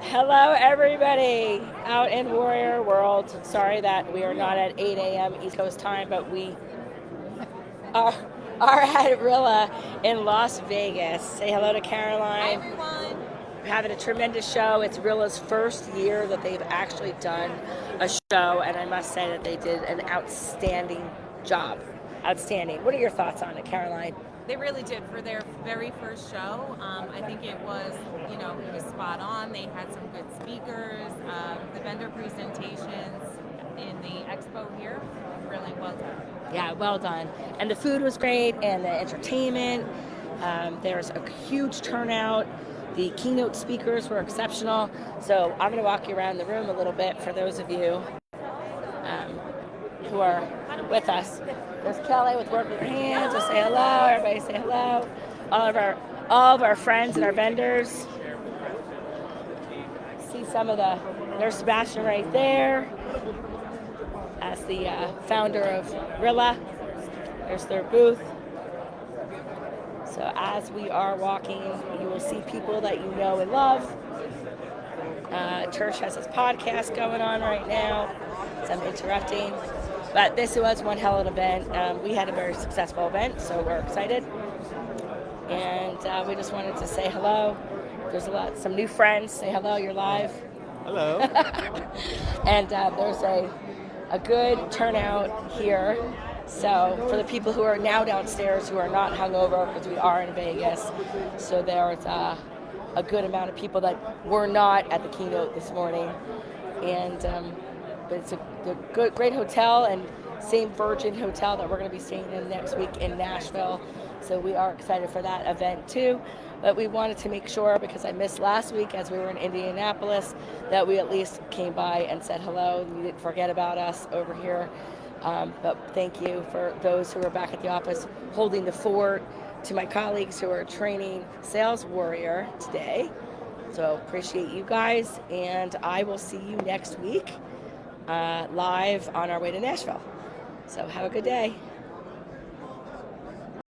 Hello, everybody out in Warrior World. Sorry that we are not at 8 a.m. East Coast time, but we are, are at Rilla in Las Vegas. Say hello to Caroline. Hi, everyone. We're having a tremendous show. It's Rilla's first year that they've actually done a show, and I must say that they did an outstanding job. Outstanding. What are your thoughts on it, Caroline? They really did for their very first show. I think it was spot on. They had some good speakers. The vendor presentations in the expo here, really well done. Yeah, well done. And the food was great, and the entertainment. There's a huge turnout. The keynote speakers were exceptional. So I'm going to walk you around the room a little bit for those of you who are with us. There's Kelly with Work With Your Hands. We'll say hello. Everybody say hello. All of our friends and our vendors. See some of there's Sebastian right there as the founder of Rilla. There's their booth. So as we are walking, you will see people that you know and love. Church has its podcast going on right now, so I'm interrupting. But this was one hell of an event. We had a very successful event, so we're excited. And we just wanted to say hello. There's some new friends. Say hello, you're live. Hello. And there's a good turnout here. So for the people who are now downstairs who are not hungover, because we are in Vegas, so there's a good amount of people that were not at the keynote this morning. And but it's a great hotel, and same Virgin hotel that we're going to be staying in next week in Nashville. So we are excited for that event too. But we wanted to make sure, because I missed last week as we were in Indianapolis, that we at least came by and said hello. You didn't forget about us over here. But thank you for those who are back at the office holding the fort, to my colleagues who are training Sales Warrior today. So appreciate you guys, and I will see you next week live on our way to Nashville. So have a good day.